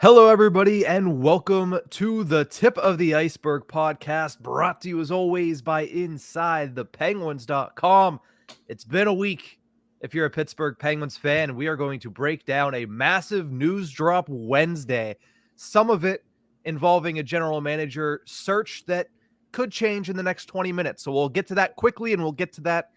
Hello, everybody, and welcome to the Tip of the Ice-Burgh podcast, brought to you as always by InsideThePenguins.com. It's been a week. If you're a Pittsburgh Penguins fan, we are going to break down a massive news drop Wednesday. Some of it involving a general manager search that could change in the next 20 minutes. So we'll get to that quickly, and we'll get to that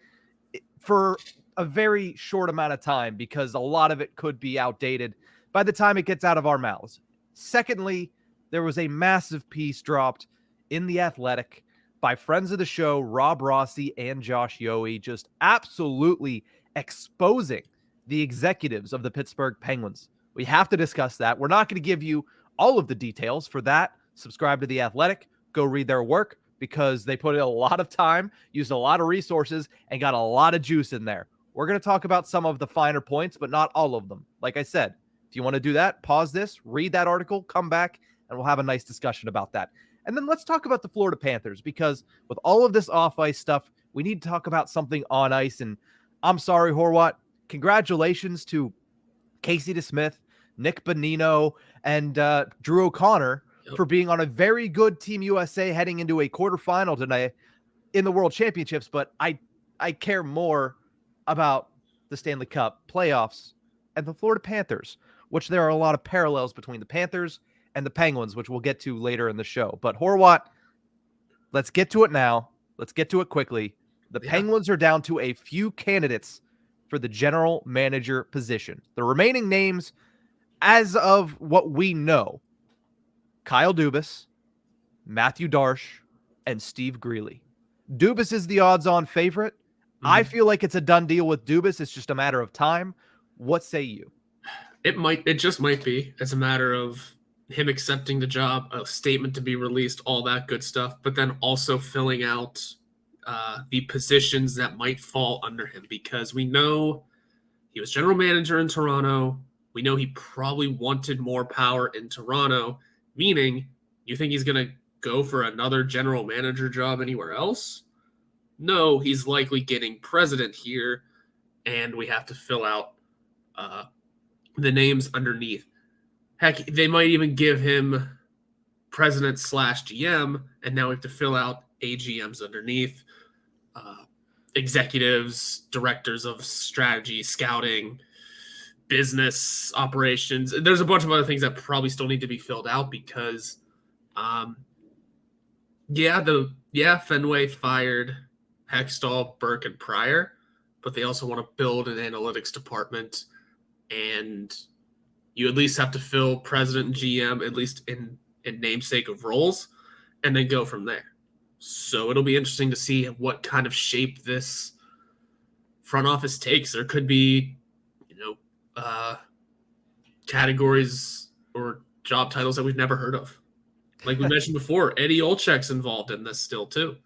for a very short amount of time because a lot of it could be outdated by the time it gets out of our mouths. Secondly, there was a massive piece dropped in The Athletic by friends of the show, Rob Rossi and Josh Yohe, just absolutely exposing the executives of the Pittsburgh Penguins. We have to discuss that. We're not going to give you all of the details. For that, subscribe to The Athletic, go read their work because they put in a lot of time, used a lot of resources, and got a lot of juice in there. We're going to talk about some of the finer points, but not all of them. Like I said, if you want to do that, pause this, read that article, come back, and we'll have a nice discussion about that. And then let's talk about the Florida Panthers, because with all of this off-ice stuff, we need to talk about something on ice. And I'm sorry, Horwat, congratulations to Casey DeSmith, Nick Bonino, and Drew O'Connor for being on a very good Team USA heading into a quarterfinal tonight in the World Championships. But I care more about the Stanley Cup playoffs and the Florida Panthers, which there are a lot of parallels between the Panthers and the Penguins, which we'll get to later in the show. But Horwat, let's get to it now. Let's get to it quickly. The Penguins are down to a few candidates for the general manager position. The remaining names, as of what we know, Kyle Dubas, Matthew Darche, and Steve Greeley. Dubas is the odds-on favorite. I feel like it's a done deal with Dubas. It's just a matter of time. What say you? It just might be. It's a matter of him accepting the job, a statement to be released, all that good stuff, but then also filling out the positions that might fall under him, because we know he was general manager in Toronto. We know he probably wanted more power in Toronto, meaning you think he's going to go for another general manager job anywhere else? No, he's likely getting president here, and we have to fill out the names underneath. Heck, they might even give him president / GM, and now we have to fill out AGMs underneath. Executives, directors of strategy, scouting, business operations. There's a bunch of other things that probably still need to be filled out because, Fenway fired Hextall, Burke, and Pryor, but they also want to build an analytics department, and you at least have to fill president and GM, at least in namesake of roles, and then go from there. So it'll be interesting to see what kind of shape this front office takes. There could be, categories or job titles that we've never heard of. Like we mentioned before, Eddie Olczyk's involved in this still too.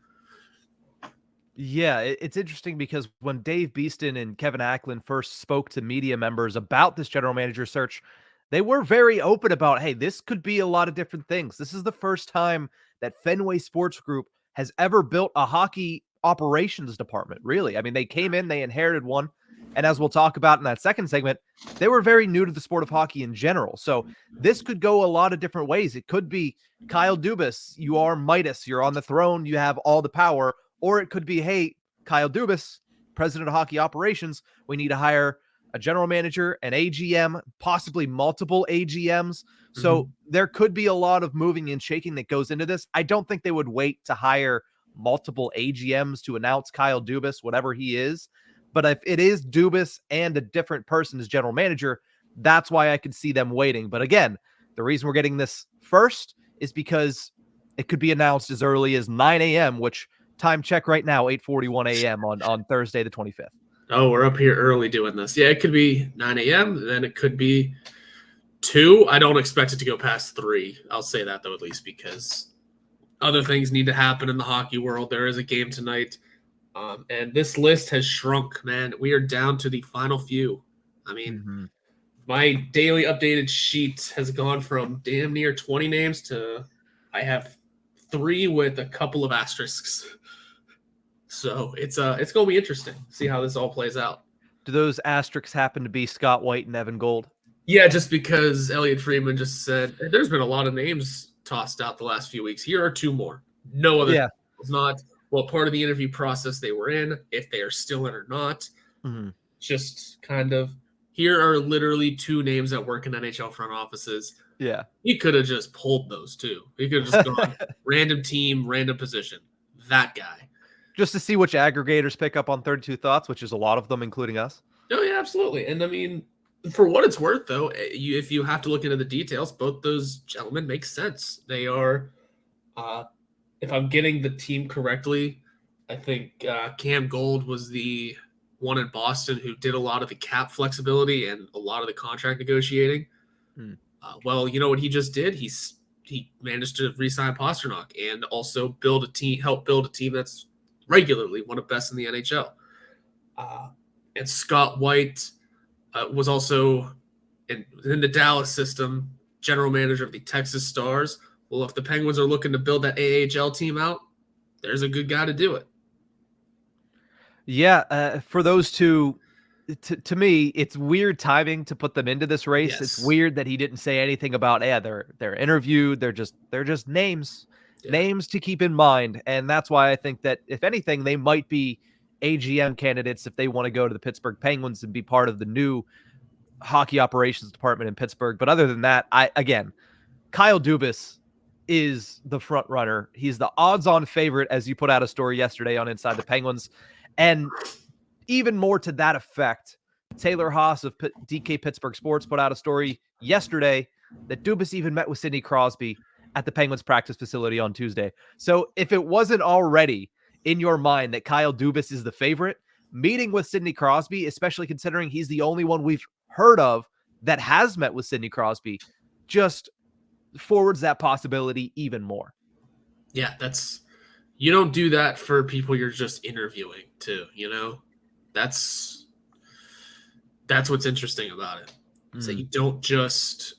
Yeah, it's interesting because when Dave Beeston and Kevin Acklin first spoke to media members about this general manager search, they were very open about, hey, this could be a lot of different things. This is the first time that Fenway Sports Group has ever built a hockey operations department, really. I mean, they came in, they inherited one, and as we'll talk about in that second segment, they were very new to the sport of hockey in general. So this could go a lot of different ways. It could be Kyle Dubas, you are Midas, you're on the throne, you have all the power. Or it could be, hey, Kyle Dubas, president of hockey operations, we need to hire a general manager, an AGM, possibly multiple AGMs. So there could be a lot of moving and shaking that goes into this. I don't think they would wait to hire multiple AGMs to announce Kyle Dubas, whatever he is. But if it is Dubas and a different person as general manager, that's why I could see them waiting. But again, the reason we're getting this first is because it could be announced as early as 9 a.m., which time check right now, 8:41 a.m. on Thursday the 25th. Oh, we're up here early doing this. Yeah, it could be 9 a.m., then it could be 2. I don't expect it to go past 3. I'll say that, though, at least, because other things need to happen in the hockey world. There is a game tonight, and this list has shrunk, man. We are down to the final few. I mean, my daily updated sheet has gone from damn near 20 names to I have 3 with a couple of asterisks. So it's going to be interesting. See how this all plays out. Do those asterisks happen to be Scott White and Evan Gold? Yeah, just because Elliot Friedman just said there's been a lot of names tossed out the last few weeks. Here are two more. No other Yeah. details, not what part of the interview process they were in, if they are still in or not. Mm-hmm. Just kind of here are literally two names that work in NHL front offices. Yeah. He could have just pulled those two. He could have just gone random team, random position. That guy. Just to see which aggregators pick up on 32 Thoughts, which is a lot of them, including us. Oh, yeah, absolutely. And I mean, for what it's worth, though, if you have to look into the details, both those gentlemen make sense. They are, if I'm getting the team correctly, I think Cam Gold was the one in Boston who did a lot of the cap flexibility and a lot of the contract negotiating. Well, you know what he just did? He managed to re-sign Pasternak and also help build a team that's regularly one of the best in the NHL. And Scott White was also in the Dallas system, general manager of the Texas Stars. Well, if the Penguins are looking to build that AHL team out, there's a good guy to do it. Yeah, for those two, to me, it's weird timing to put them into this race. Yes. It's weird that he didn't say anything about, they're interviewed. They're just names, names to keep in mind. And that's why I think that if anything, they might be AGM candidates if they want to go to the Pittsburgh Penguins and be part of the new hockey operations department in Pittsburgh. But other than that, Kyle Dubas is the front runner. He's the odds-on favorite, as you put out a story yesterday on Inside the Penguins. And even more to that effect, Taylor Haas of DK Pittsburgh Sports put out a story yesterday that Dubas even met with Sidney Crosby at the Penguins practice facility on Tuesday. So if it wasn't already in your mind that Kyle Dubas is the favorite, meeting with Sidney Crosby, especially considering he's the only one we've heard of that has met with Sidney Crosby, just forwards that possibility even more. Yeah, you don't do that for people you're just interviewing too, you know? That's what's interesting about it. Is that you don't just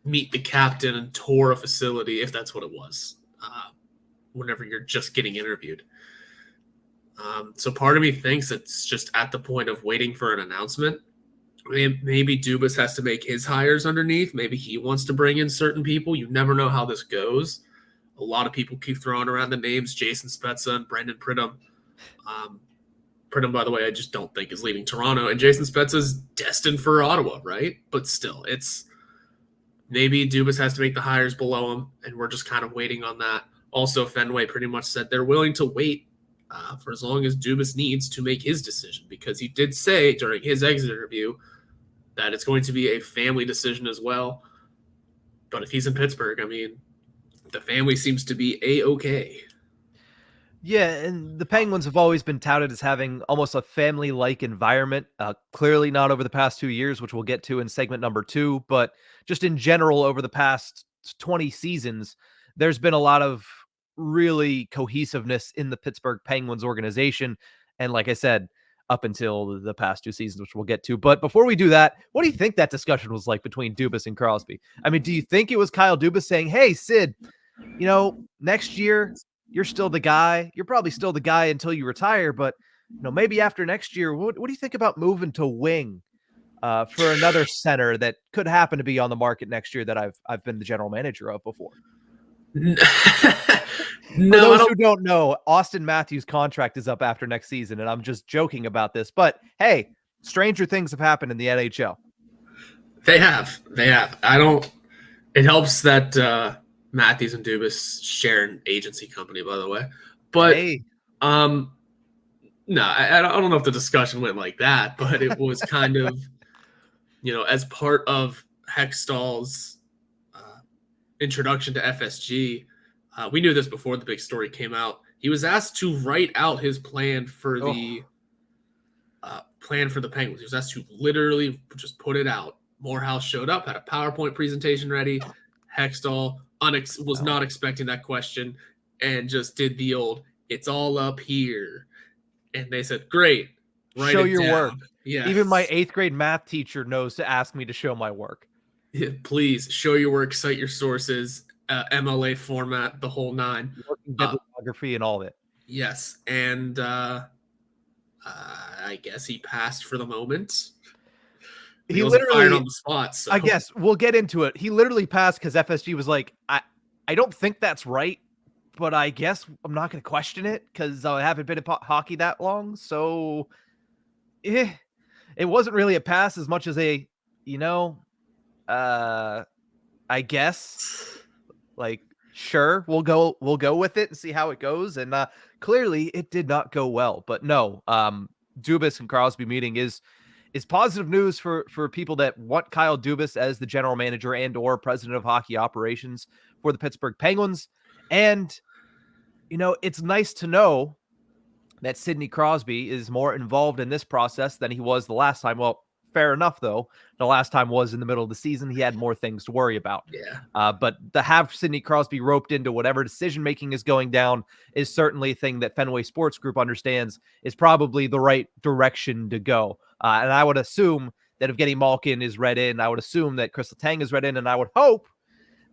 meet the captain and tour a facility, if that's what it was, whenever you're just getting interviewed. So part of me thinks it's just at the point of waiting for an announcement. Maybe Dubas has to make his hires underneath. Maybe he wants to bring in certain people. You never know how this goes. A lot of people keep throwing around the names Jason Spezza and Brendan Pridham. Pridham, by the way, I just don't think is leaving Toronto. And Jason Spezza is destined for Ottawa, right? But still, it's maybe Dubas has to make the hires below him, and we're just kind of waiting on that. Also, Fenway pretty much said they're willing to wait for as long as Dubas needs to make his decision, because he did say during his exit interview that it's going to be a family decision as well. But if he's in Pittsburgh, I mean, the family seems to be A-okay. Yeah, and the Penguins have always been touted as having almost a family-like environment. Clearly not over the past 2 years, which we'll get to in segment number 2, but just in general over the past 20 seasons, there's been a lot of really cohesiveness in the Pittsburgh Penguins organization. And like I said, up until the past 2 seasons, which we'll get to. But before we do that, what do you think that discussion was like between Dubas and Crosby? I mean, do you think it was Kyle Dubas saying, hey, Sid, next year you're still the guy. You're probably still the guy until you retire, but maybe after next year, what do you think about moving to wing for another center that could happen to be on the market next year that I've been the general manager of before? For those who don't know, Austin Matthews' contract is up after next season, and I'm just joking about this. But hey, stranger things have happened in the NHL. They have. It helps that Matthews and Dubas share an agency company, by the way. But hey. No, I don't know if the discussion went like that, but it was kind of, as part of Hextall's introduction to FSG. We knew this before the big story came out. He was asked to write out his plan for the Penguins. He was asked to literally just put it out. Morehouse showed up, had a PowerPoint presentation ready. Hextall was not expecting that question and just did the old, it's all up here. And they said, great, write show it your down. work. Yeah. Even my 8th grade math teacher knows to ask me to show my work. Yeah, please show your work, cite your sources, MLA format, the whole 9. Bibliography and all of it. Yes, and I guess he passed for the moment. he wasn't fired on the spot. So I guess we'll get into it. He literally passed because FSG was like, I don't think that's right, but I guess I'm not going to question it because I haven't been in hockey that long. So it wasn't really a pass as much as a, I guess, like, sure, we'll go with it and see how it goes. And clearly it did not go well. But no, Dubas and Crosby meeting is positive news for people that want Kyle Dubas as the general manager and or president of hockey operations for the Pittsburgh Penguins. And, it's nice to know that Sidney Crosby is more involved in this process than he was the last time. Well, fair enough, though. The last time was in the middle of the season. He had more things to worry about. Yeah. But to have Sidney Crosby roped into whatever decision-making is going down is certainly a thing that Fenway Sports Group understands is probably the right direction to go. And I would assume that if Evgeny Malkin is read in, I would assume that Chris Letang is read in, and I would hope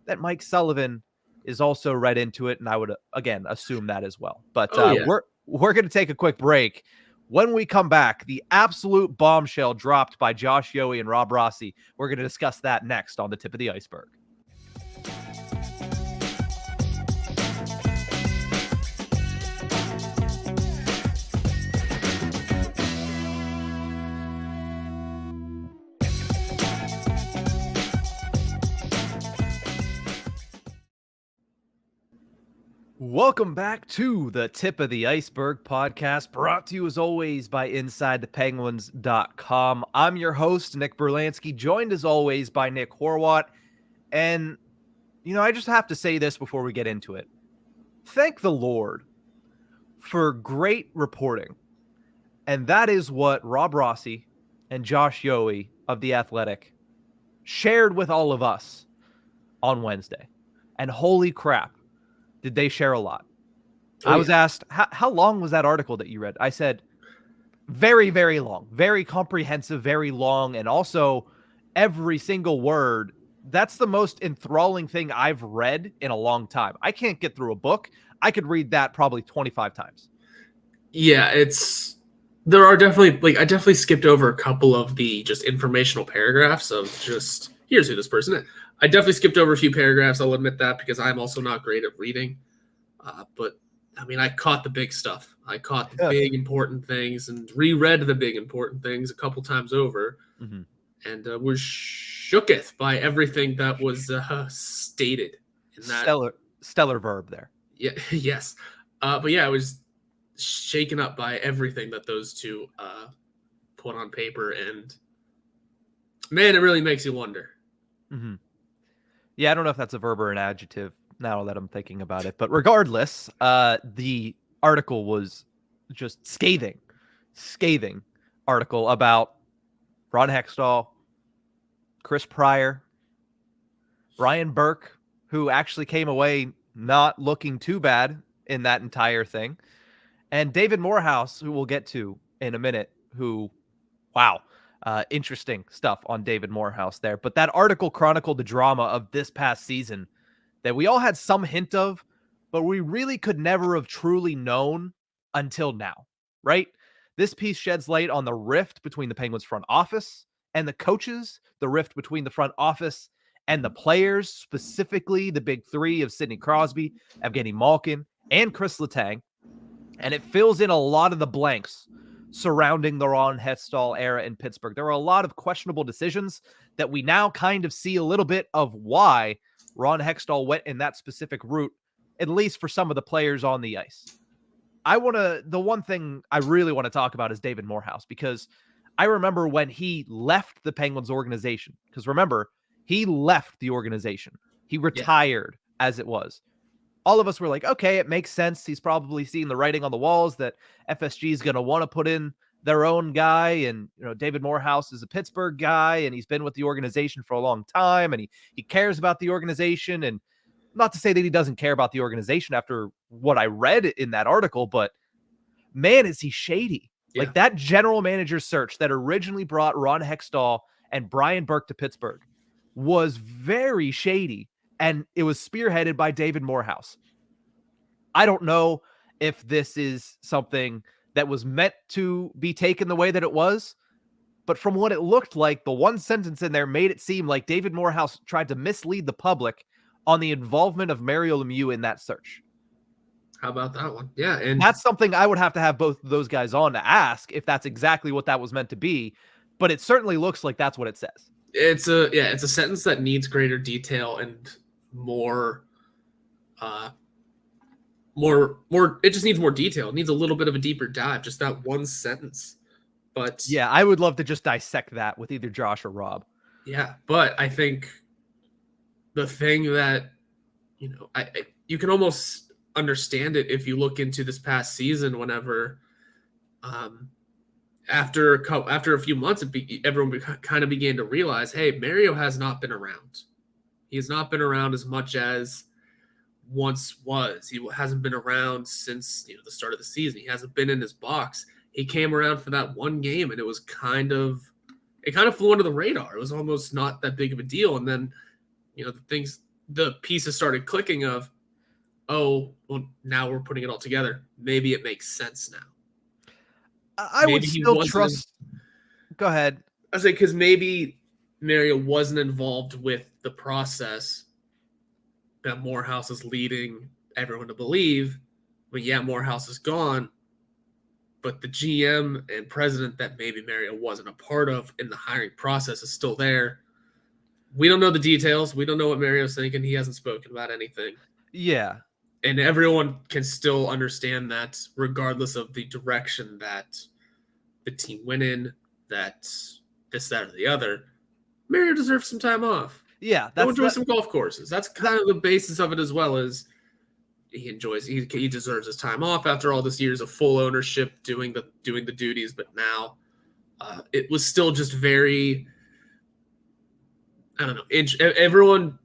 that Mike Sullivan is also read into it, and I would, again, assume that as well. But we're going to take a quick break. When we come back, the absolute bombshell dropped by Josh Yohe and Rob Rossi. We're going to discuss that next on the Tip of the Ice-Burgh. Welcome back to the Tip of the Ice-Burgh podcast, brought to you as always by InsideThePenguins.com. I'm your host, Nick Brlansky, joined as always by Nick Horwat. And, I just have to say this before we get into it. Thank the Lord for great reporting. And that is what Rob Rossi and Josh Yohe of The Athletic shared with all of us on Wednesday. And holy crap, did they share a lot. I was asked, how long was that article that you read? I said, very, very long, very comprehensive, very long. And also every single word, that's the most enthralling thing I've read in a long time. I can't get through a book. I could read that probably 25 times. Yeah, there are definitely, I definitely skipped over a couple of the just informational paragraphs of just, here's who this person is. I definitely skipped over a few paragraphs. I'll admit that because I'm also not great at reading. But I caught the big stuff. I caught the big important things and reread the big important things a couple times over, and was shooketh by everything that was stated. In that stellar verb there. Yeah. Yes. But yeah, I was shaken up by everything that those two put on paper, and man, it really makes you wonder. Mm-hmm. Yeah, I don't know if that's a verb or an adjective now that I'm thinking about it. But regardless, the article was just scathing article about Ron Hextall, Chris Pryor, Brian Burke, who actually came away not looking too bad in that entire thing, and David Morehouse, who we'll get to in a minute, who, wow, interesting stuff on David Morehouse there. But that article chronicled the drama of this past season that we all had some hint of, but we really could never have truly known until now, right? This piece sheds light on the rift between the Penguins front office and the coaches, the rift between the front office and the players, specifically the big three of Sidney Crosby, Evgeny Malkin, and Chris Letang. And it fills in a lot of the blanks surrounding the Ron Hextall era in Pittsburgh. There were a lot of questionable decisions that we now kind of see a little bit of why Ron Hextall went in that specific route, at least for some of the players on the ice. The one thing I really want to talk about is David Morehouse, because I remember when he left the Penguins organization, because remember, he left the organization. He retired as it was. All of us were like, okay, it makes sense. He's probably seeing the writing on the walls that FSG is going to want to put in their own guy. And, David Morehouse is a Pittsburgh guy, and he's been with the organization for a long time, and he cares about the organization. And not to say that he doesn't care about the organization after what I read in that article, but man, is he shady. Yeah. Like that general manager search that originally brought Ron Hextall and Brian Burke to Pittsburgh was very shady. And it was spearheaded by David Morehouse. I don't know if this is something that was meant to be taken the way that it was, But from what it looked like, the one sentence in there made it seem like David Morehouse tried to mislead the public on the involvement of Mario Lemieux in that search. How about that one? Yeah, and that's something I would have both of those guys on to ask if that's exactly what that was meant to be. But it certainly looks like that's what it says. It's a sentence that needs greater detail and more. It just needs more detail. It needs a little bit of a deeper dive. Just that one sentence. But yeah, I would love to just dissect that with either Josh or Rob. Yeah, but I think the thing that you can almost understand it if you look into this past season. Whenever, after a few months, everyone kind of began to realize, hey, Mario has not been around. He has not been around as much as once was. He hasn't been around since the start of the season. He hasn't been in his box. He came around for that one game, and it kind of flew under the radar. It was almost not that big of a deal. And then, the pieces started clicking of, oh, well, now we're putting it all together. Maybe it makes sense now. I would still trust. Go ahead. I say, because maybe Mario wasn't involved with the process that Morehouse is leading everyone to believe. But yeah, Morehouse is gone. But the GM and president that maybe Mario wasn't a part of in the hiring process is still there. We don't know the details. We don't know what Mario's thinking. He hasn't spoken about anything. Yeah. And everyone can still understand that regardless of the direction that the team went in, that this, that, or the other, Mario deserves some time off. Yeah. Go enjoy some golf courses. That's kind of the basis of it, as well as he deserves his time off after all this years of full ownership, doing the duties. But now it was still just very, I don't know. Everyone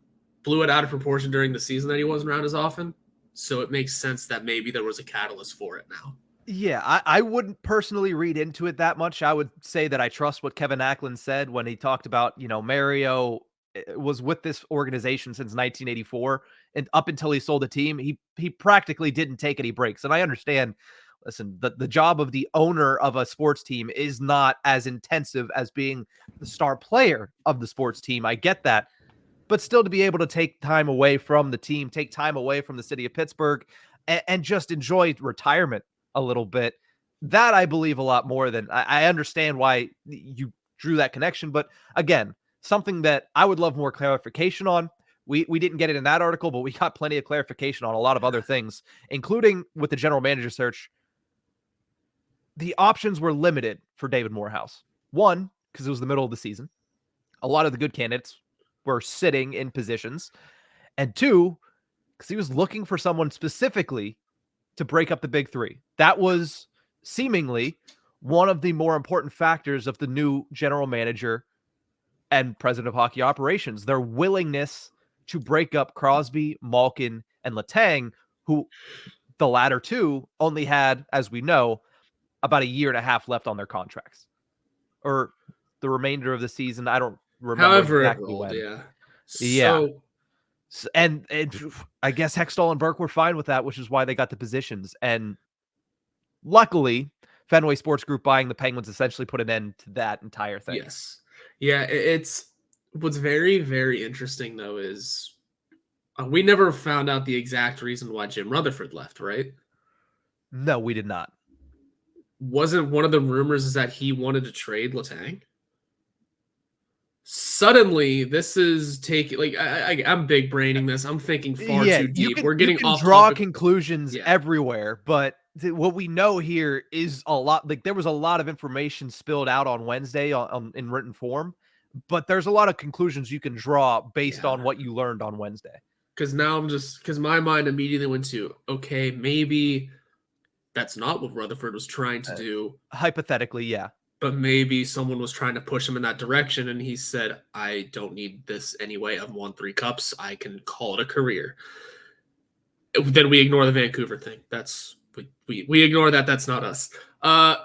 blew it out of proportion during the season that he wasn't around as often. So it makes sense that maybe there was a catalyst for it now. Yeah, I wouldn't personally read into it that much. I would say that I trust what Kevin Acklin said when he talked about, Mario was with this organization since 1984, and up until he sold the team, he practically didn't take any breaks. And I understand, listen, the job of the owner of a sports team is not as intensive as being the star player of the sports team. I get that. But still, to be able to take time away from the team, take time away from the city of Pittsburgh, and just enjoy retirement a little bit, that I believe a lot more than I understand why you drew that connection. But again, something that I would love more clarification on. We didn't get it in that article, but we got plenty of clarification on a lot of other things, including with the general manager search. The options were limited for David Morehouse. One, because it was the middle of the season. A lot of the good candidates were sitting in positions. And two, because he was looking for someone specifically to break up the big three. That was seemingly one of the more important factors of the new general manager and president of hockey operations, their willingness to break up Crosby, Malkin, and Letang, who the latter two only had, as we know, about a year and a half left on their contracts, or the remainder of the season. I don't remember exactly when. Yeah. And I guess Hextall and Burke were fine with that, which is why they got the positions. And luckily, Fenway Sports Group buying the Penguins essentially put an end to that entire thing. Yes. Yeah, it's what's very, very interesting, though, is we never found out the exact reason why Jim Rutherford left, right? No, we did not. Wasn't one of the rumors is that he wanted to trade Letang? Suddenly, this is taking I'm big braining this. I'm thinking far too deep. We're getting off draw topic. Conclusions everywhere, but what we know here is a lot. Like, there was a lot of information spilled out on Wednesday in written form, but there's a lot of conclusions you can draw based on what you learned on Wednesday. Because now because my mind immediately went to, okay, maybe that's not what Rutherford was trying to do. Hypothetically, yeah. But maybe someone was trying to push him in that direction, and he said, I don't need this anyway. I've won 3 cups. I can call it a career. Then we ignore the Vancouver thing. That's we ignore that. That's not us. I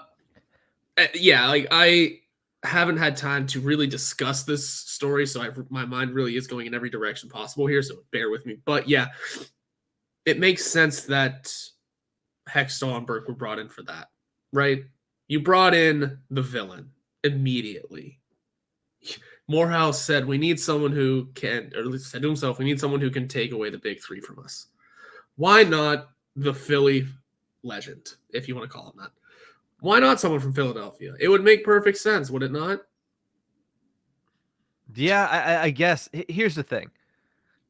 haven't had time to really discuss this story, so my mind really is going in every direction possible here, so bear with me. But yeah, it makes sense that Hextall and Burke were brought in for that, right? You brought in the villain. immediately. Morehouse said, we need someone who can, or at least said to himself, we need someone who can take away the big three from us. Why not the Philly legend, if you want to call him that? Why not someone from Philadelphia? It would make perfect sense, would it not? Yeah, I guess. Here's the thing.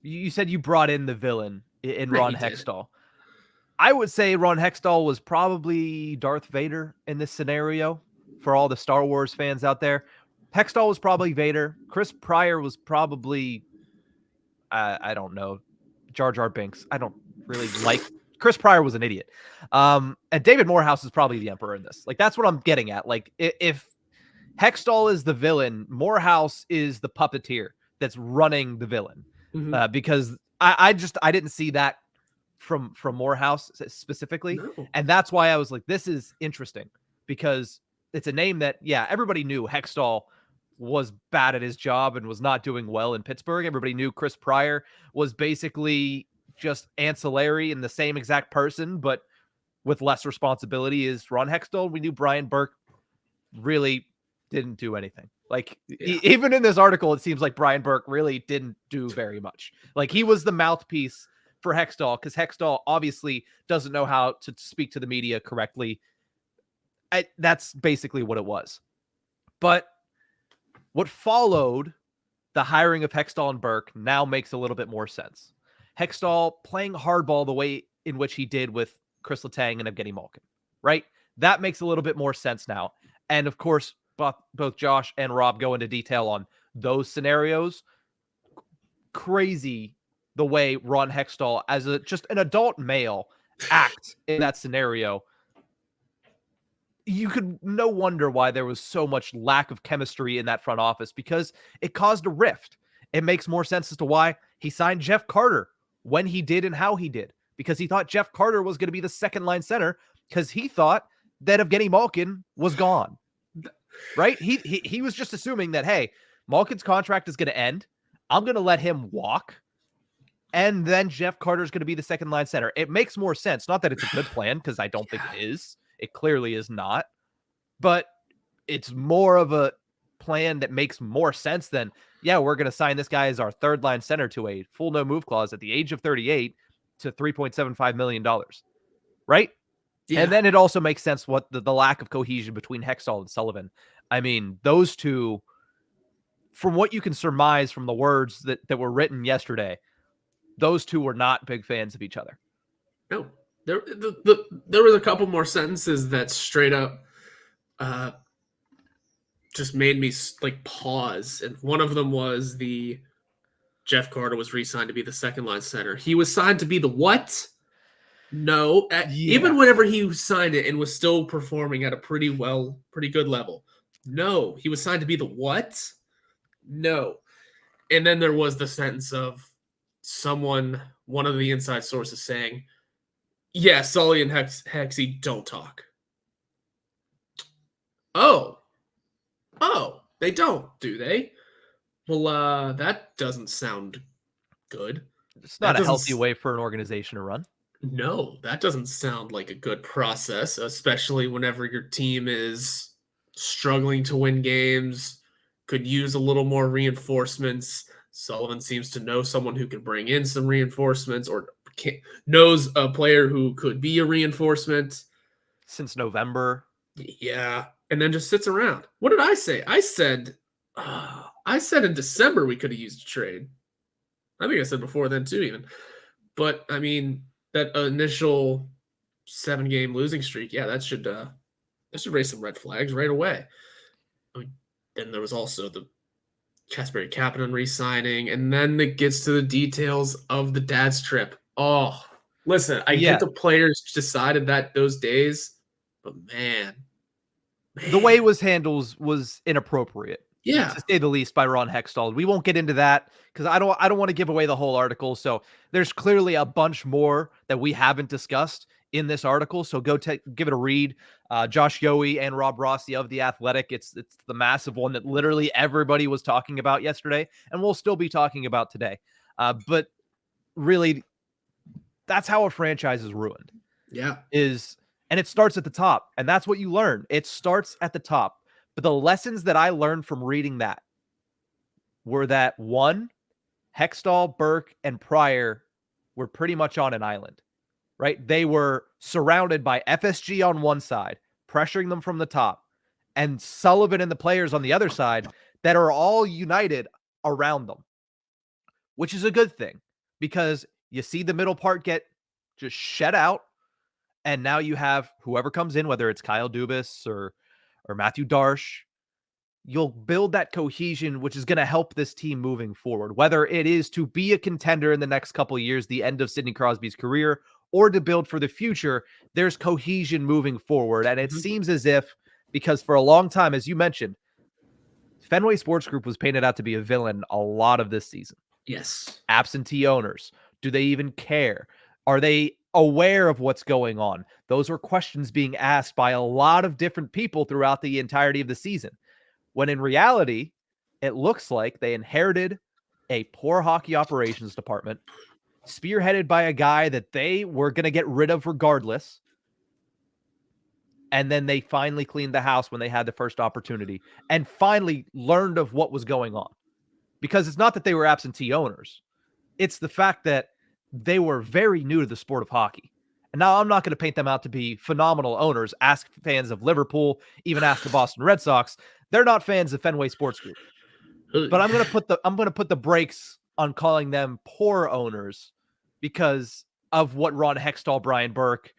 You said you brought in the villain in Ron Hextall. I would say Ron Hextall was probably Darth Vader in this scenario for all the Star Wars fans out there. Hextall was probably Vader. Chris Pryor was probably, I don't know, Jar Jar Binks. I don't really like Chris Pryor was an idiot. And David Morehouse is probably the Emperor in this. Like, that's what I'm getting at. Like, if Hextall is the villain, Morehouse is the puppeteer that's running the villain. Because I didn't see that from Morehouse specifically. No. And that's why I was like, this is interesting, because it's a name that, yeah, everybody knew Hextall was bad at his job and was not doing well in Pittsburgh. Everybody knew Chris Pryor was basically just ancillary and the same exact person, but with less responsibility as Ron Hextall. We knew Brian Burke really didn't do anything. Like, even in this article, it seems like Brian Burke really didn't do very much. Like, he was the mouthpiece for Hextall, because Hextall obviously doesn't know how to speak to the media correctly. That's basically what it was. But what followed the hiring of Hextall and Burke now makes a little bit more sense. Hextall playing hardball the way in which he did with Chris Letang and Evgeny Malkin, right? That makes a little bit more sense now. And of course, both Josh and Rob go into detail on those scenarios. Crazy the way Ron Hextall, as just an adult male, acts in that scenario. You could no wonder why there was so much lack of chemistry in that front office, because it caused a rift. It makes more sense as to why he signed Jeff Carter when he did and how he did, because he thought Jeff Carter was going to be the second line center, because he thought that Evgeny Malkin was gone, right? He was just assuming that, hey, Malkin's contract is going to end. I'm going to let him walk, and then Jeff Carter's going to be the second line center. It makes more sense. Not that it's a good plan, because I don't think it is. It clearly is not. But it's more of a plan that makes more sense than, yeah, we're going to sign this guy as our third line center to a full no move clause at the age of 38 to $3.75 million. Right? Yeah. And then it also makes sense what the lack of cohesion between Hextall and Sullivan. I mean, those two, from what you can surmise from the words that were written yesterday, those two were not big fans of each other. No. There was a couple more sentences that straight up just made me like pause. And one of them was the Jeff Carter was re-signed to be the second line center. He was signed to be the what? No. Even whenever he signed it and was still performing at a pretty good level. No. He was signed to be the what? No. And then there was the sentence of one of the inside sources saying, yeah, Sully and Hexy don't talk. Oh, they don't, do they? Well, that doesn't sound good. It's not a healthy way for an organization to run. No, that doesn't sound like a good process, especially whenever your team is struggling to win games, could use a little more reinforcements. Sullivan seems to know someone who can bring in some reinforcements, or knows a player who could be a reinforcement since November. Yeah. And then just sits around. What did I say? I said in December we could have used a trade. I think I said before then too, even. But I mean, that initial 7-game losing streak, yeah, that should raise some red flags right away. I mean, then there was also the Kasperi Kapanen re-signing, and then it gets to the details of the dad's trip. Oh, listen, I get the players decided that those days, but man. The way it was handled was inappropriate. Yeah. To say the least, by Ron Hextall. We won't get into that because I don't want to give away the whole article. So there's clearly a bunch more that we haven't discussed in this article. So go give it a read. Josh Yohe and Rob Rossi of The Athletic. It's the massive one that literally everybody was talking about yesterday and we'll still be talking about today. But really, that's how a franchise is ruined. Yeah. And it starts at the top. And that's what you learn. It starts at the top. But the lessons that I learned from reading that were that, one, Hextall, Burke, and Pryor were pretty much on an island, right? They were surrounded by FSG on one side, pressuring them from the top, and Sullivan and the players on the other side that are all united around them, which is a good thing because you see the middle part get just shed out. And now you have whoever comes in, whether it's Kyle Dubas or Matthew Darsh, you'll build that cohesion, which is going to help this team moving forward, whether it is to be a contender in the next couple of years, the end of Sidney Crosby's career, or to build for the future. There's cohesion moving forward. And it seems as if, because for a long time, as you mentioned, Fenway Sports Group was painted out to be a villain a lot of this season. Yes. Absentee owners. Do they even care? Are they aware of what's going on? Those were questions being asked by a lot of different people throughout the entirety of the season. When in reality, it looks like they inherited a poor hockey operations department, spearheaded by a guy that they were going to get rid of regardless. And then they finally cleaned the house when they had the first opportunity and finally learned of what was going on. Because it's not that they were absentee owners. It's the fact that they were very new to the sport of hockey. And now I'm not going to paint them out to be phenomenal owners. Ask fans of Liverpool, even ask the Boston Red Sox. They're not fans of Fenway Sports Group. But I'm going to put the brakes on calling them poor owners because of what Ron Hextall, Brian Burke,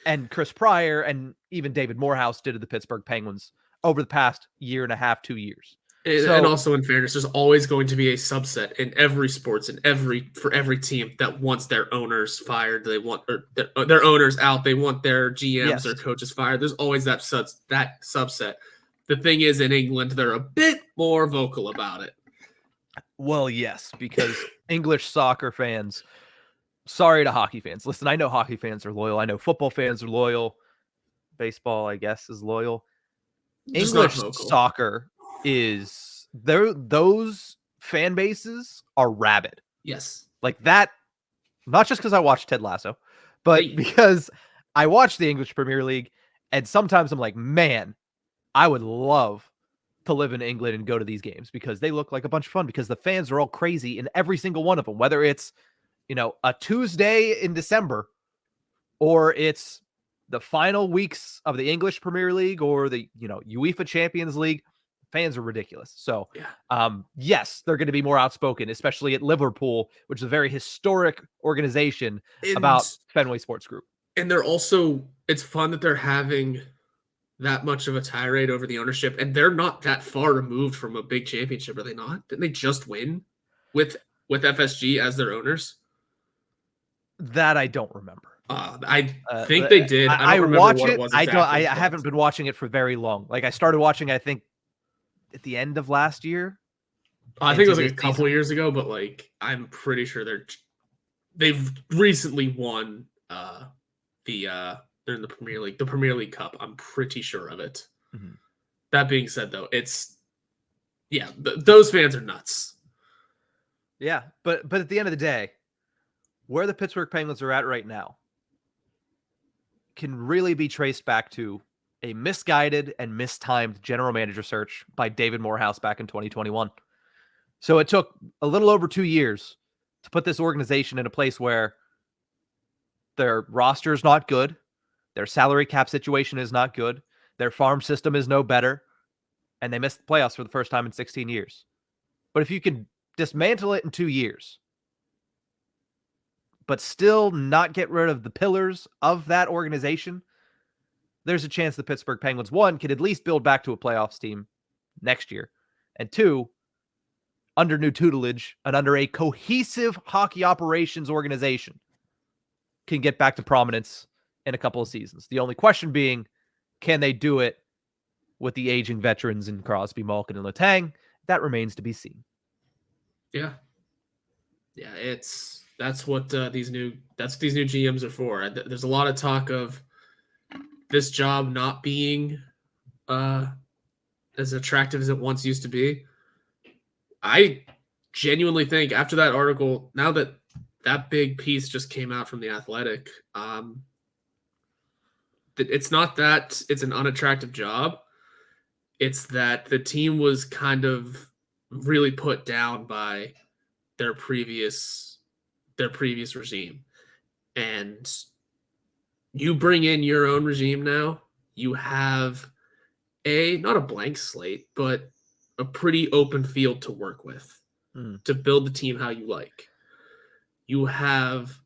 and Chris Pryor, and even David Morehouse did to the Pittsburgh Penguins over the past year and a half, 2 years. And also, in fairness, there's always going to be a subset in every sports and for every team that wants their owners fired. They want their owners out. They want their GMs or coaches fired. There's always that subset. The thing is, in England, they're a bit more vocal about it. Well, yes, because English soccer fans. Sorry to hockey fans. Listen, I know hockey fans are loyal. I know football fans are loyal. Baseball, I guess, is loyal. Just English soccer is those fan bases are rabid. Yes. Like that, not just because I watched Ted Lasso, but because I watch the English Premier League, and sometimes I'm like, man, I would love to live in England and go to these games because they look like a bunch of fun because the fans are all crazy in every single one of them, whether it's, a Tuesday in December, or it's the final weeks of the English Premier League or the, UEFA Champions League. Fans are ridiculous. So, yes, they're going to be more outspoken, especially at Liverpool, which is a very historic organization about Fenway Sports Group. And it's fun that they're having that much of a tirade over the ownership, and they're not that far removed from a big championship, are they not? Didn't they just win with FSG as their owners? That I don't remember. I think they did. I don't remember what it was exactly. I haven't been watching it for very long. Like I started watching, I think, at the end of last year. I think it was like a couple years ago, but like I'm pretty sure they've recently won they're in the Premier League Cup. I'm pretty sure of it. Mm-hmm. That being said, though, those fans are nuts. Yeah, but at the end of the day, where the Pittsburgh Penguins are at right now can really be traced back to a misguided and mistimed general manager search by David Morehouse back in 2021. So it took a little over 2 years to put this organization in a place where their roster is not good, their salary cap situation is not good, their farm system is no better, and they missed the playoffs for the first time in 16 years. But if you can dismantle it in 2 years, but still not get rid of the pillars of that organization, there's a chance the Pittsburgh Penguins, one, could at least build back to a playoffs team next year, and two, under new tutelage and under a cohesive hockey operations organization, can get back to prominence in a couple of seasons. The only question being, can they do it with the aging veterans in Crosby, Malkin, and Letang? That remains to be seen. Yeah. Yeah, that's what these new GMs are for. There's a lot of talk of this job not being as attractive as it once used to be. I genuinely think after that article, now that big piece just came out from The Athletic, it's not that it's an unattractive job. It's that the team was kind of really put down by their previous regime. And you bring in your own regime now, you have not a blank slate, but a pretty open field to work with to build the team how you like. You have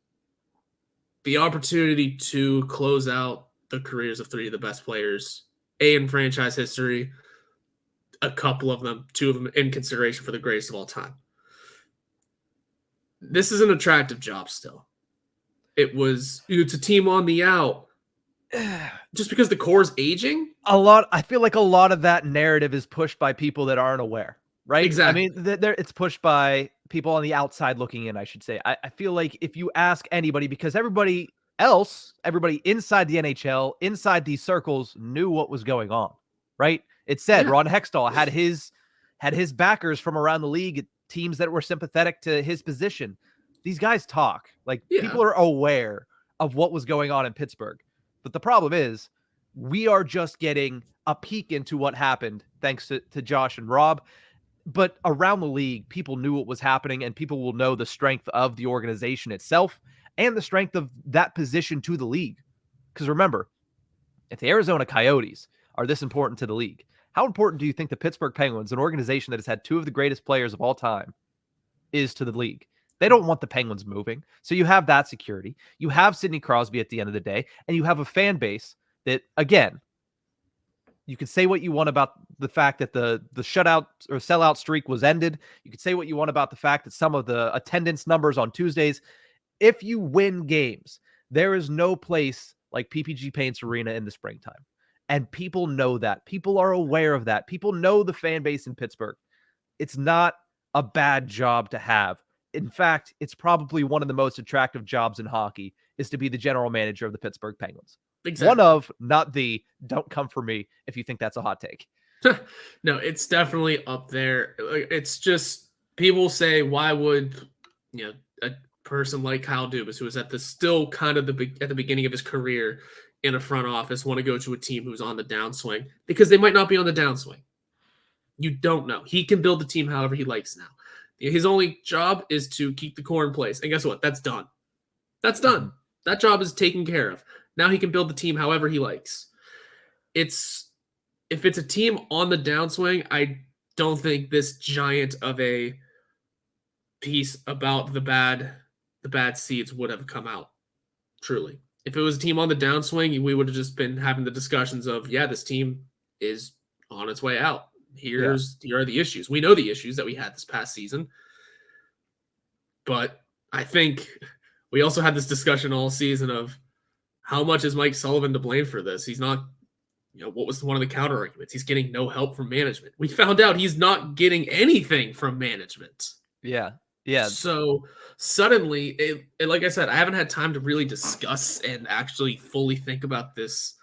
the opportunity to close out the careers of three of the best players, in franchise history, a couple of them, two of them in consideration for the greatest of all time. This is an attractive job still. It's a team on the out. Just because the core is aging? I feel like a lot of that narrative is pushed by people that aren't aware, right? Exactly. I mean, it's pushed by people on the outside looking in, I should say. I feel like if you ask anybody, because everybody inside the NHL, inside these circles, knew what was going on, right? It said Ron Hextall had his backers from around the league, teams that were sympathetic to his position. These guys talk. Like, people are aware of what was going on in Pittsburgh. But the problem is, we are just getting a peek into what happened thanks to Josh and Rob. But around the league, people knew what was happening, and people will know the strength of the organization itself and the strength of that position to the league. Because remember, if the Arizona Coyotes are this important to the league, how important do you think the Pittsburgh Penguins, an organization that has had two of the greatest players of all time, is to the league? They don't want the Penguins moving. So you have that security. You have Sidney Crosby at the end of the day, and you have a fan base that, again, you can say what you want about the fact that the shutout or sellout streak was ended. You can say what you want about the fact that some of the attendance numbers on Tuesdays. If you win games, there is no place like PPG Paints Arena in the springtime. And people know that. People are aware of that. People know the fan base in Pittsburgh. It's not a bad job to have. In fact, it's probably one of the most attractive jobs in hockey is to be the general manager of the Pittsburgh Penguins. Exactly. One of, not the, don't come for me if you think that's a hot take. No, it's definitely up there. It's just, people say, why would, a person like Kyle Dubas, who is at the still kind of at the beginning of his career in a front office, want to go to a team who's on the downswing? Because they might not be on the downswing. You don't know. He can build the team however he likes now. His only job is to keep the core in place. And guess what? That's done. That's done. That job is taken care of. Now he can build the team however he likes. If it's a team on the downswing, I don't think this giant of a piece about the bad seeds would have come out. Truly. If it was a team on the downswing, we would have just been having the discussions of, this team is on its way out. Here are the issues. We know the issues that we had this past season. But I think we also had this discussion all season of how much is Mike Sullivan to blame for this? He's not, what was one of the counter arguments? He's getting no help from management. We found out he's not getting anything from management. Yeah. Yeah. So suddenly, like I said, I haven't had time to really discuss and actually fully think about this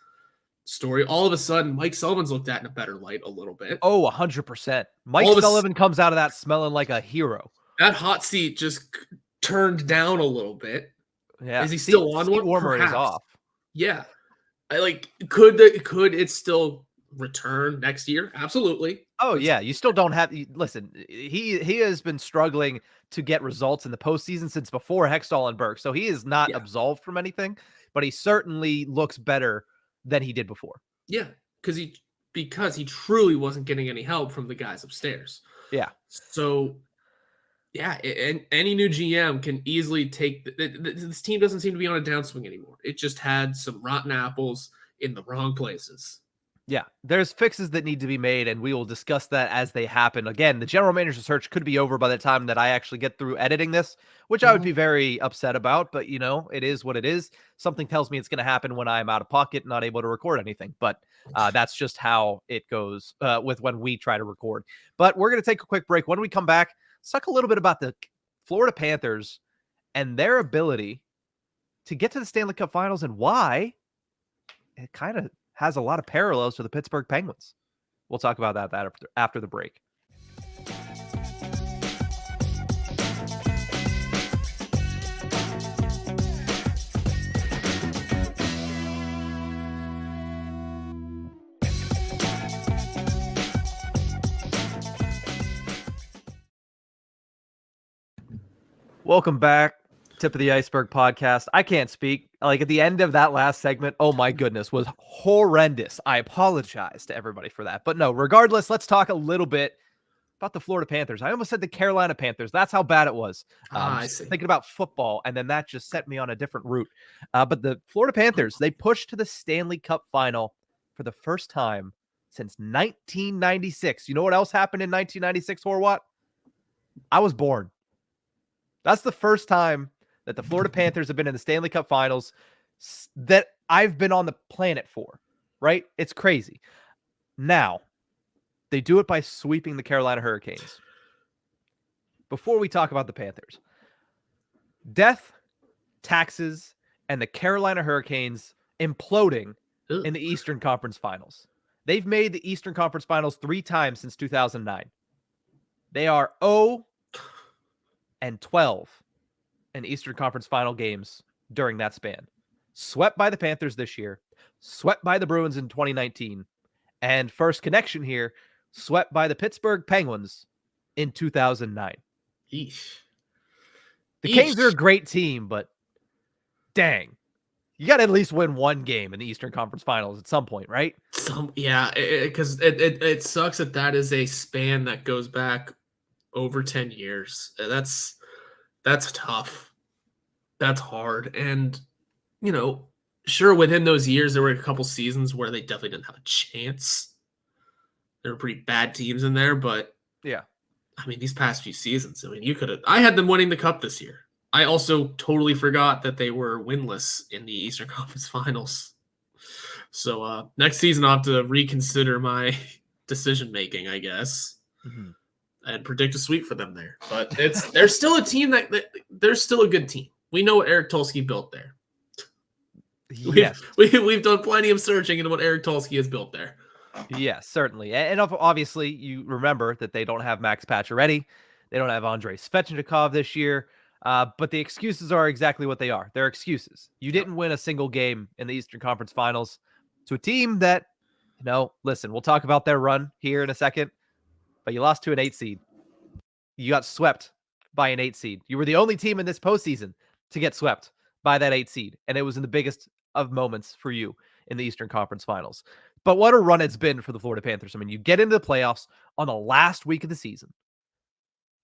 story. All of a sudden, Mike Sullivan's looked at in a better light a little bit. Oh, 100%. Mike Sullivan comes out of that smelling like a hero. That hot seat just turned down a little bit. Yeah. Is he still on one? Warmer is off. Yeah. Could it still return next year? Absolutely. Oh yeah. You still don't have, listen, he has been struggling to get results in the postseason since before Hextall and Burke. So he is not absolved from anything, but he certainly looks better than he did before. Yeah, because he truly wasn't getting any help from the guys upstairs. Yeah. So, and any new GM can easily take this team doesn't seem to be on a downswing anymore. It just had some rotten apples in the wrong places. Yeah, there's fixes that need to be made, and we will discuss that as they happen. Again, the general manager search could be over by the time that I actually get through editing this, which I would be very upset about, but it is what it is. Something tells me it's going to happen when I'm out of pocket, not able to record anything, but that's just how it goes with when we try to record. But we're going to take a quick break. When we come back, let's talk a little bit about the Florida Panthers and their ability to get to the Stanley Cup Finals and why it kind of has a lot of parallels to the Pittsburgh Penguins. We'll talk about that after the break. Welcome back. Tip of the Ice-Burgh podcast. I can't speak. Like at the end of that last segment, oh my goodness, was horrendous. I apologize to everybody for that. But no, regardless, let's talk a little bit about the Florida Panthers. I almost said the Carolina Panthers. That's how bad it was. I see. Thinking about football, and then that just set me on a different route. But the Florida Panthers, they pushed to the Stanley Cup final for the first time since 1996. You know what else happened in 1996, Horwat? I was born. That's the first time that the Florida Panthers have been in the Stanley Cup finals that I've been on the planet for, right? It's crazy. Now, they do it by sweeping the Carolina Hurricanes. Before we talk about the Panthers, death, taxes, and the Carolina Hurricanes imploding in the Eastern Conference Finals. They've made the Eastern Conference Finals 3 times since 2009. They are 0-12 in Eastern Conference Final games during that span. Swept by the Panthers this year, swept by the Bruins in 2019, and first connection here, swept by the Pittsburgh Penguins in 2009. Eesh. The Canes are a great team, but dang, you got to at least win one game in the Eastern Conference Finals at some point, right? Because it sucks that is a span that goes back over 10 years. That's tough. That's hard. And, sure, within those years, there were a couple seasons where they definitely didn't have a chance. There were pretty bad teams in there, but yeah. I mean, these past few seasons, I had them winning the cup this year. I also totally forgot that they were winless in the Eastern Conference Finals. So next season, I'll have to reconsider my decision-making, I guess, and predict a sweep for them there. But they're still a team they're still a good team. We know what Eric Tulsky built there. Yes. We've done plenty of searching into what Eric Tulsky has built there. Yes, certainly. And obviously, you remember that they don't have Max Pacioretty. They don't have Andrei Svechnikov this year. But the excuses are exactly what they are. They're excuses. You didn't win a single game in the Eastern Conference Finals to a team that, listen, we'll talk about their run here in a second, but you lost to an 8 seed. You got swept by an 8 seed. You were the only team in this postseason to get swept by that 8 seed. And it was in the biggest of moments for you in the Eastern Conference Finals. But what a run it's been for the Florida Panthers. I mean, you get into the playoffs on the last week of the season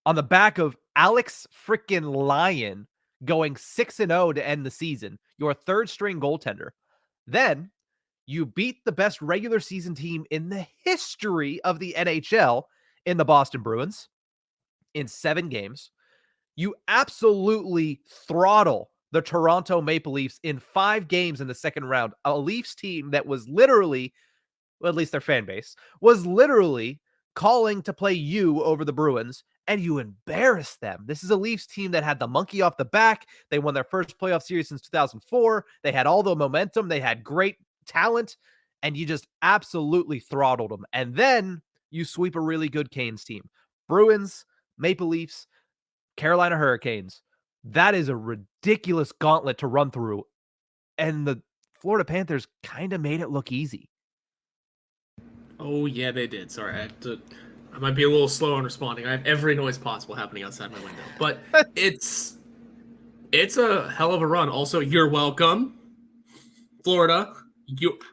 on the back of Alex freaking Lyon going 6-0 to end the season, your third string goaltender. Then you beat the best regular season team in the history of the NHL in the Boston Bruins in 7 games. You absolutely throttle the Toronto Maple Leafs in 5 games in the second round. A Leafs team that was literally, well, at least their fan base, was literally calling to play you over the Bruins, and you embarrassed them. This is a Leafs team that had the monkey off the back. They won their first playoff series since 2004. They had all the momentum. They had great talent, and you just absolutely throttled them. And then you sweep a really good Canes team. Bruins, Maple Leafs, Carolina Hurricanes. That is a ridiculous gauntlet to run through. And the Florida Panthers kind of made it look easy. Oh, yeah, they did. Sorry, I might be a little slow on responding. I have every noise possible happening outside my window. But it's a hell of a run. Also, you're welcome, Florida.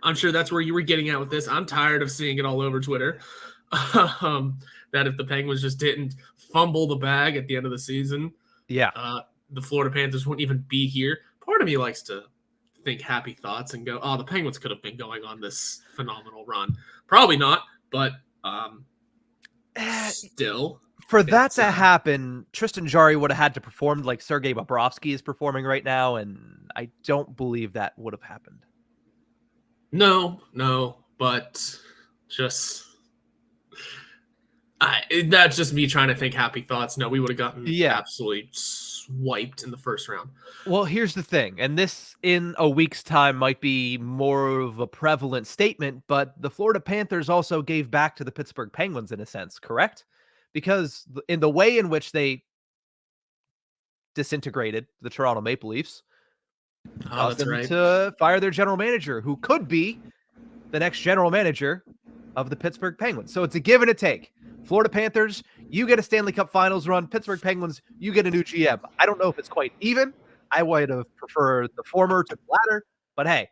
I'm sure that's where you were getting at with this. I'm tired of seeing it all over Twitter. That if the Penguins just didn't fumble the bag at the end of the season, the Florida Panthers wouldn't even be here. Part of me likes to think happy thoughts and go, oh, the Penguins could have been going on this phenomenal run. Probably not, but still. For that to happen, Tristan Jarry would have had to perform like Sergei Bobrovsky is performing right now, and I don't believe that would have happened. No, but just that's just me trying to think happy thoughts. No, we would have gotten absolutely swiped in the first round. Well, here's the thing, and this in a week's time might be more of a prevalent statement, but the Florida Panthers also gave back to the Pittsburgh Penguins in a sense, correct? Because in the way in which they disintegrated the Toronto Maple Leafs, caused them to fire their general manager, who could be the next general manager of the Pittsburgh Penguins. So it's a give and a take. Florida Panthers, You get a Stanley Cup Finals run. Pittsburgh Penguins, you get a new GM. I don't know if it's quite even. I would have preferred the former to the latter, but hey,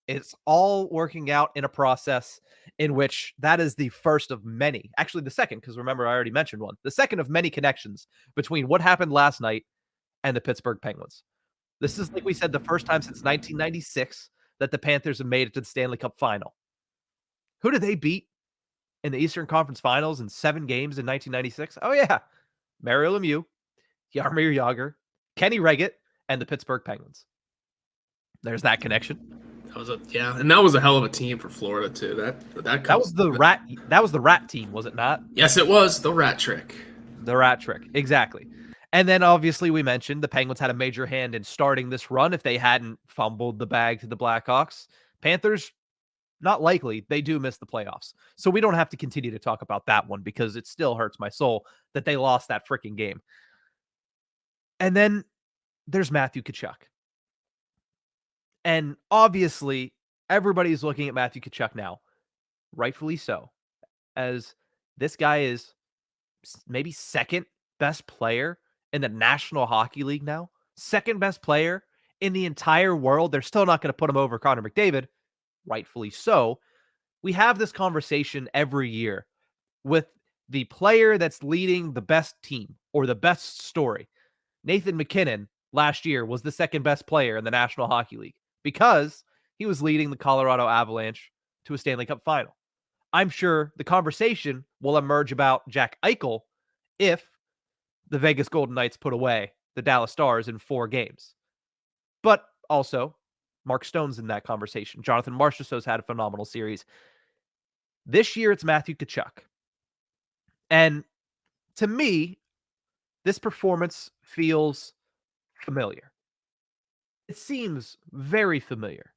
it's all working out in a process in which that is the first of many, actually the second, because remember, I already mentioned one, the second of many connections between what happened last night and the Pittsburgh Penguins. This is, like we said, the first time since 1996 that the Panthers have made it to the Stanley Cup Final. Who did they beat in the Eastern Conference Finals in 7 games in 1996? Oh, yeah. Mario Lemieux, Jaromir Jagr, Kenny Reggett, and the Pittsburgh Penguins. There's that connection. And that was a hell of a team for Florida too. That was the rat team, was it not? Yes, it was the rat trick. The rat trick, exactly. And then obviously we mentioned the Penguins had a major hand in starting this run. If they hadn't fumbled the bag to the Blackhawks, Panthers, not likely. They do miss the playoffs. So we don't have to continue to talk about that one because it still hurts my soul that they lost that freaking game. And then there's Matthew Tkachuk. And obviously, everybody's looking at Matthew Tkachuk now, rightfully so, as this guy is maybe second best player in the National Hockey League now. Second best player in the entire world. They're still not going to put him over Connor McDavid, rightfully so. We have this conversation every year with the player that's leading the best team or the best story. Nathan MacKinnon last year was the second best player in the National Hockey League because he was leading the Colorado Avalanche to a Stanley Cup final. I'm sure the conversation will emerge about Jack Eichel if the Vegas Golden Knights put away the Dallas Stars in 4 games. But also, Mark Stone's in that conversation. Jonathan Marchessault's had a phenomenal series. This year, it's Matthew Tkachuk. And to me, this performance feels familiar. It seems very familiar.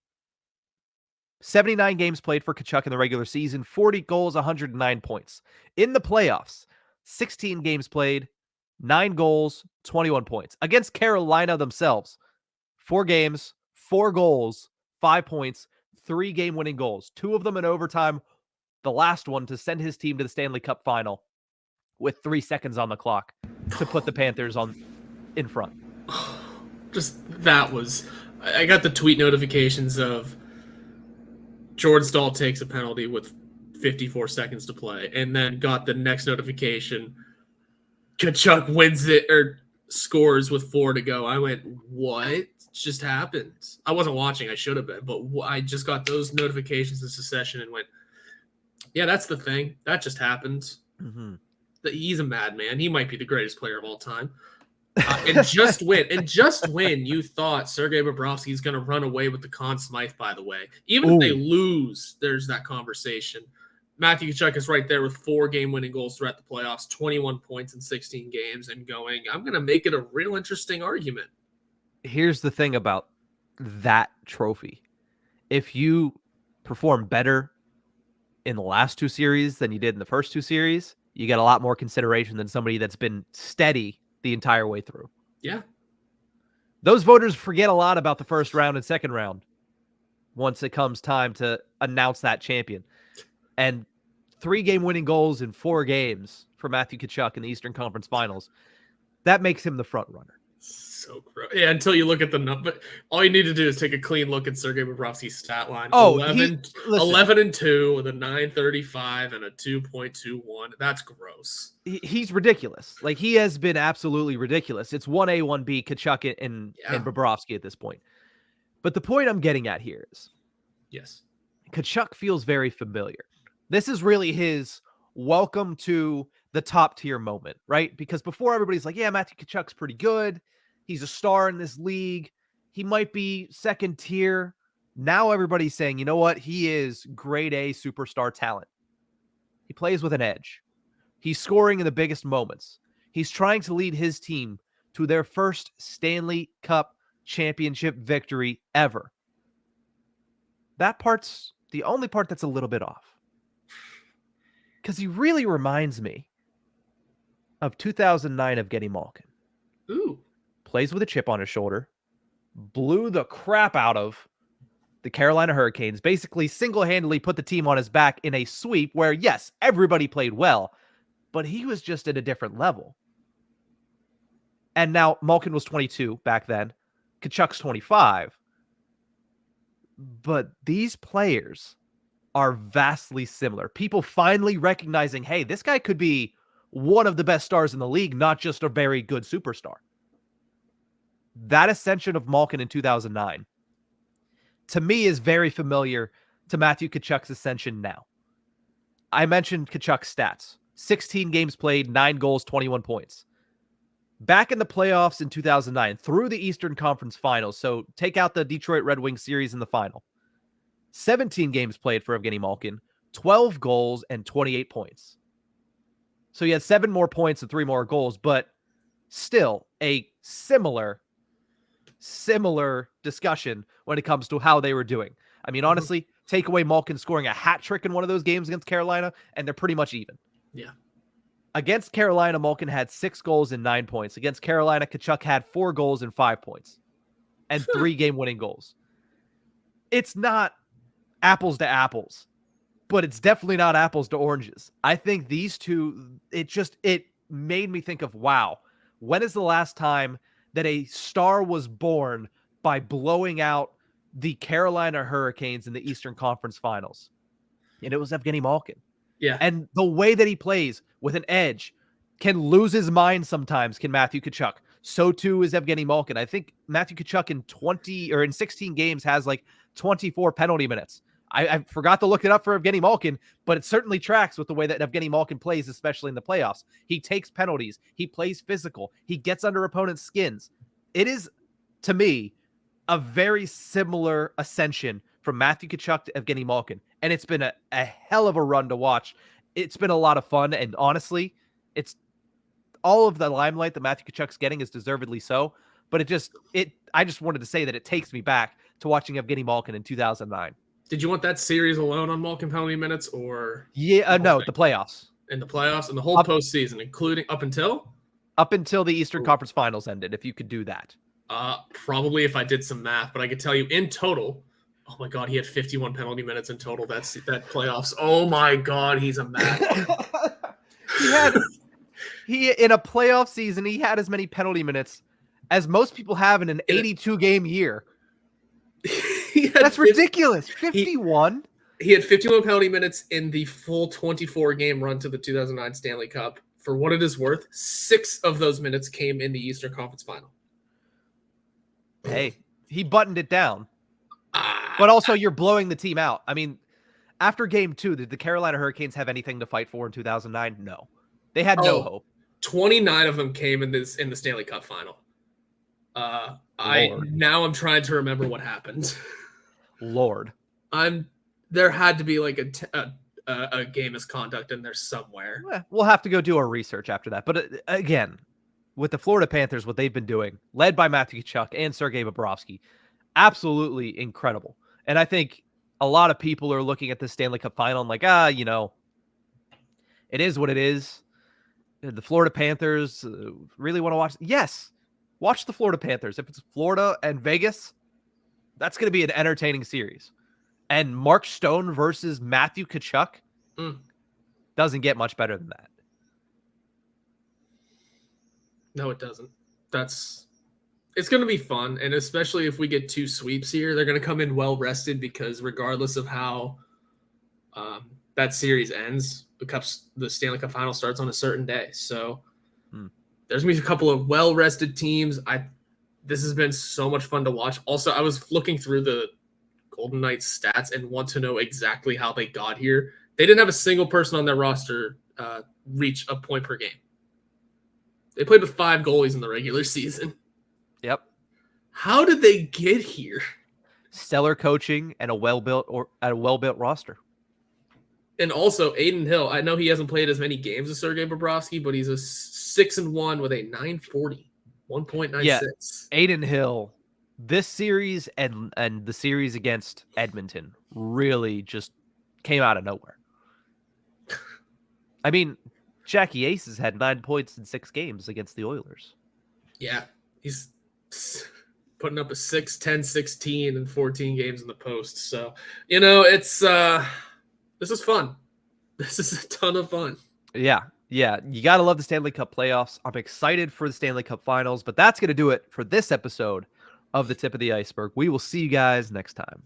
79 games played for Tkachuk in the regular season, 40 goals, 109 points. In the playoffs, 16 games played, 9 goals, 21 points. Against Carolina themselves, 4 games, 4 goals, 5 points, 3 game-winning goals. 2 of them in overtime, the last one to send his team to the Stanley Cup final with 3 seconds on the clock to put the Panthers in front. I got the tweet notifications of Jordan Staal takes a penalty with 54 seconds to play, and then got the next notification, Tkachuk wins it or scores with 4 to go. I went, what just happened? I wasn't watching. I should have been, but I just got those notifications in succession and went, yeah, that's the thing. That just happened. Mm-hmm. He's a madman. He might be the greatest player of all time. And just when you thought Sergei Bobrovsky is going to run away with the Conn Smythe, by the way, even if they lose, there's that conversation. Matthew Tkachuk is right there with 4 game-winning goals throughout the playoffs, 21 points in 16 games, and going, I'm going to make it a real interesting argument. Here's the thing about that trophy. If you perform better in the last 2 series than you did in the first 2 series, you get a lot more consideration than somebody that's been steady the entire way through. Yeah. Those voters forget a lot about the first round and second round once it comes time to announce that champion. And 3 game-winning goals in 4 games for Matthew Tkachuk in the Eastern Conference Finals, that makes him the front runner. So gross. Yeah, until you look at the number. All you need to do is take a clean look at Sergei Bobrovsky's stat line. 11-2 with a 935 and a 2.21. That's gross. He's ridiculous. Like, he has been absolutely ridiculous. It's 1A, 1B, Tkachuk and Bobrovsky at this point. But the point I'm getting at here is, yes, Tkachuk feels very familiar. This is really his welcome to the top tier moment, right? Because before everybody's like, yeah, Matthew Tkachuk's pretty good. He's a star in this league. He might be second tier. Now everybody's saying, you know what? He is grade A superstar talent. He plays with an edge. He's scoring in the biggest moments. He's trying to lead his team to their first Stanley Cup championship victory ever. That part's the only part that's a little bit off. Because he really reminds me of 2009 of Evgeny Malkin. Ooh. Plays with a chip on his shoulder. Blew the crap out of the Carolina Hurricanes. Basically single-handedly put the team on his back in a sweep where, yes, everybody played well. but he was just at a different level. And now Malkin was 22 back then. Tkachuk's 25. But these players are vastly similar. People finally recognizing, hey, this guy could be one of the best stars in the league, not just a very good superstar. That ascension of Malkin in 2009, to me, is very familiar to Matthew Tkachuk's ascension now. I mentioned Tkachuk's stats. 16 games played, 9 goals, 21 points. Back in the playoffs in 2009, through the Eastern Conference Finals, so take out the Detroit Red Wings series in the final, 17 games played for Evgeny Malkin, 12 goals, and 28 points. So he had 7 more points and 3 more goals, but still a similar discussion when it comes to how they were doing. I mean, honestly, take away Malkin scoring a hat trick in one of those games against Carolina, and they're pretty much even. Yeah. Against Carolina, Malkin had 6 goals and 9 points. Against Carolina, Tkachuk had 4 goals and 5 points and 3 game-winning goals. It's not apples to apples, but it's definitely not apples to oranges. I think these two, it made me think of, wow, when is the last time that a star was born by blowing out the Carolina Hurricanes in the Eastern Conference Finals? And it was Evgeny Malkin. Yeah. And the way that he plays with an edge, can lose his mind sometimes, can Matthew Tkachuk. So too is Evgeny Malkin. I think Matthew Tkachuk in 16 games has like 24 penalty minutes. I forgot to look it up for Evgeny Malkin, but it certainly tracks with the way that Evgeny Malkin plays, especially in the playoffs. He takes penalties. He plays physical. He gets under opponents' skins. It is, to me, a very similar ascension from Matthew Tkachuk to Evgeny Malkin. And it's been a hell of a run to watch. It's been a lot of fun. And honestly, it's all of the limelight that Matthew Tkachuk's getting is deservedly so. But I just wanted to say that it takes me back to watching Evgeny Malkin in 2009. Did you want that series alone on Malkin penalty minutes, or no, the playoffs? In the playoffs and the whole postseason, including up until the Eastern Conference Finals ended, if you could do that. Probably if I did some math, but I could tell you in total, oh my God, he had 51 penalty minutes in total. That playoffs. Oh my God, he's a madman. he in a playoff season, he had as many penalty minutes as most people have in an 82 game year. That's ridiculous. 51. He had 51 penalty minutes in the full 24 game run to the 2009 Stanley Cup. For what it is worth, 6 of those minutes came in the Eastern Conference Final. Hey, he buttoned it down. But also, you're blowing the team out. I mean, after game 2, did the Carolina Hurricanes have anything to fight for in 2009? No. They had no hope. 29 of them came in the Stanley Cup final. Now I'm trying to remember what happened. Lord. There had to be like a game misconduct in there somewhere. We'll have to go do our research after that. But again, with the Florida Panthers, what they've been doing, led by Matthew Tkachuk and Sergei Bobrovsky, absolutely incredible. And I think a lot of people are looking at the Stanley Cup final and like, it is what it is. The Florida Panthers really want to watch. Yes, watch the Florida Panthers. If it's Florida and Vegas, that's going to be an entertaining series. And Mark Stone versus Matthew Tkachuk doesn't get much better than that. No, it doesn't. It's going to be fun, and especially if we get 2 sweeps here, they're going to come in well rested because regardless of how that series ends, the Stanley Cup final starts on a certain day. So there's going to be a couple of well rested teams. This has been so much fun to watch. Also, I was looking through the Golden Knights stats and want to know exactly how they got here. They didn't have a single person on their roster reach a point per game. They played with 5 goalies in the regular season. Yep. How did they get here? Stellar coaching and a well-built roster. And also, Adin Hill, I know he hasn't played as many games as Sergei Bobrovsky, but he's a 6-1 with a 940, 1.96. Yeah, Adin Hill, this series and the series against Edmonton really just came out of nowhere. I mean, Jackie Aces had 9 points in 6 games against the Oilers. Yeah, he's putting up a 6, 10, 16 in 14 games in the post. So, it's this is fun. This is a ton of fun. Yeah. Yeah, you got to love the Stanley Cup playoffs. I'm excited for the Stanley Cup finals, but that's going to do it for this episode of the Tip of the Iceberg. We will see you guys next time.